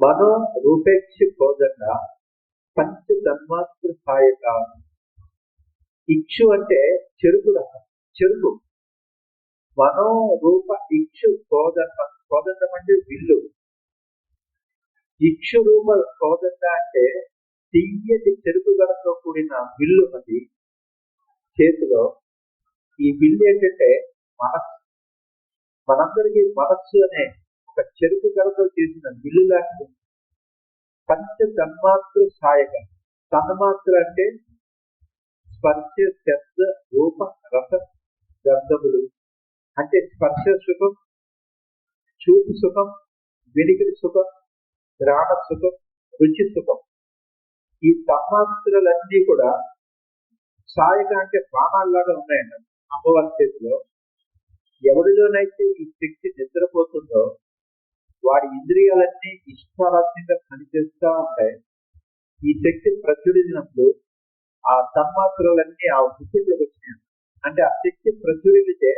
మనో రూపేక్ష కోదండ పంచ తన్మాత్ర సాయక. ఇక్షు అంటే చెరుకు రసం, చెరుకు. మనో రూప ఇక్షు కోదండం, కోదండం అంటే విల్లు. ఇక్షు రూప కోదండ అంటే తీయటి చెరుకు గడతో కూడిన విల్లు అది చేతిలో. ఈ విల్లు ఏంటంటే మనస్సు. మనందరికీ మనస్సు అనే ఒక చెరుకు గడతో చేసిన విల్లు లాంటి పంచ తన్మాత్ర సాయక. తన్మాత్ర అంటే స్పర్శ, శబ్ద, రూప, రస, గంధములు. అంటే స్పర్శ సుఖం, చూపు సుఖం, వినికిడి సుఖం, గ్రాణ సుఖం, రుచి సుఖం. ఈ తన్మాత్రలన్నీ కూడా సాయక అంటే బాణాల్లాగా ఉన్నాయండి అమ్మవారి చేతిలో. ఎవరిలోనైతే ఈ శక్తి నిద్రపోతుందో వాడి ఇంద్రియాలన్నీ ఇష్టారాజ్యంగా పనిచేస్తూ ఉంటాయి. ఈ శక్తి ప్రచురించినప్పుడు ఆ తన్మాత్రలన్నీ ఆ బుద్ధిలోకి వచ్చినాయి. అంటే ఆ శక్తి ప్రచురితే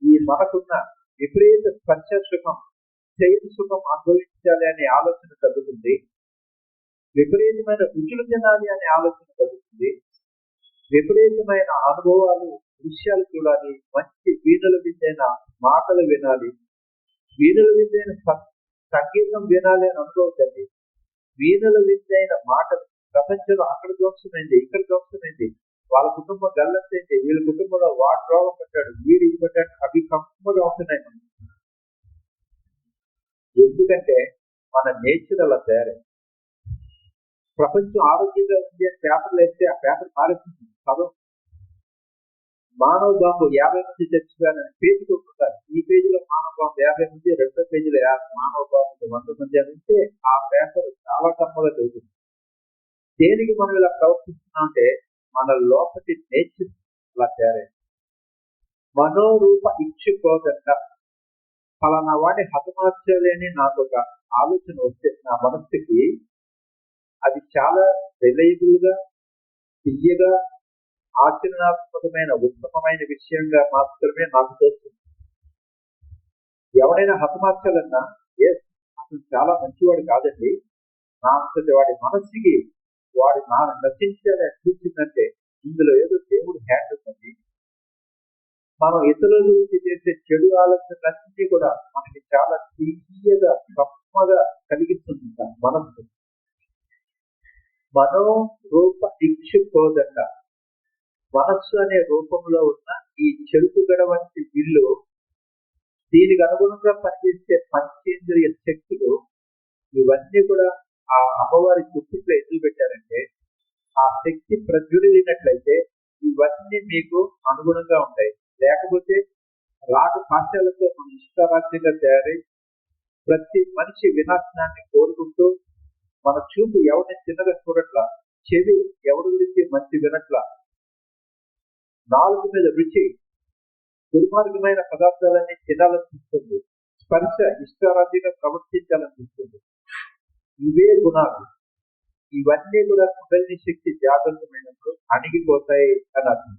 ఈ మనకున్న విపరీత స్పర్శ సుఖం, శైలి సుఖం అనుభవించాలి అనే ఆలోచన కలుగుతుంది. విపరీతమైన రుచులు తినాలి అనే ఆలోచన కలుగుతుంది. విపరీతమైన అనుభవాలు, దృశ్యాలు చూడాలి. మంచి వీణుల విందైన మాటలు వినాలి. వీణుల విందైన సంగీతం వినాలి అని అనుకోవద్దండి. వీణుల విందైన మాటలు. ప్రపంచంలో అక్కడ దోషమైంది, ఇక్కడ దోషమైంది, వాళ్ళ కుటుంబం గల్లంతైంది, వీళ్ళ కుటుంబంలో వాడు రోగం పట్టాడు, వీడు ఇది పట్టాడు, అవి కమ్మగా ఉంటున్నాయి. ఎందుకంటే మన నేచర్ అలా తయారై. ప్రపంచం ఆరోగ్యంగా ఉంది అని పేపర్లు వేస్తే ఆ పేపర్ పారేస్తుంది చదువు. మానవ బాంబు 50 మంది చచ్చిపోయారని పేజీ కొట్టుకుంటారు. ఈ పేజీలో మానవ బాంబు 50 మంది, రెండో పేజీలో మానవ బాంబు 100 మంది అని ఉంటే ఆ పేపర్ చాలా కమ్మగా చదువుతుంది. దేనికి మనం ఇలా ప్రవర్తిస్తున్నాం అంటే మన లోపటి నేచర్ అలా తయారైంది. మనోరూప ఇచ్చుకోదంట. ఫలానా వాడిని హతమార్చాలి అని నాకు ఒక ఆలోచన వస్తే నా మనస్సుకి అది చాలా రిలయబుల్ గా, తీయగా, ఆచరణాత్మకమైన ఉత్తమమైన విషయంగా మాత్రమే నాకు తోస్తుంది. ఎవడైనా హతమార్చాలన్నా అసలు చాలా మంచివాడు కాదండి, నా అంతటి వాడి మనస్సుకి వాడు నా నశించాలని అనిపించిందంటే ఇందులో ఏదో దేవుడు హ్యాండ్ ఉంది. మనం ఇతరుల గురించి చేసే చెడు ఆలోచనలన్నీ కూడా మనకి చాలా తీయగా, గొప్పగా కలిగిస్తుంది మనస్సు. మనో రూప ఇక్షుకోదండ. మనస్సు అనే రూపంలో ఉన్న ఈ చెరుకు గడ వంటి విల్లు, దీనికి అనుగుణంగా పనిచేసే పంచేంద్రియ శక్తులు, ఇవన్నీ కూడా ఆ అమ్మవారి గుర్తులో ఎందుకు పెట్టారంటే ఆ శక్తి ప్రజ్వలినట్లయితే ఇవన్నీ మీకు అనుగుణంగా ఉంటాయి. లేకపోతే రాగ పాశాలతో మన ఇష్టారాజ్యంగా తయారై ప్రతి మనిషి వినాశనాన్ని కోరుకుంటూ, మన చూపు ఎవరిని చిన్నగా చూడట్లా, చెవి ఎవరి గురించి మంచి వినట్లా, నాలుగు మీద రుచి దుర్మార్గమైన పదార్థాలన్నీ తినాలనిపిస్తుంది, స్పర్శ ఇష్టారాజ్యంగా ప్రవర్తించాలనిపిస్తుంది. ఇవే గుణాలు. ఇవన్నీ కూడా కుబలిని శక్తి జాగ్రత్తమైనప్పుడు అణిగిపోతాయి అని అర్థం.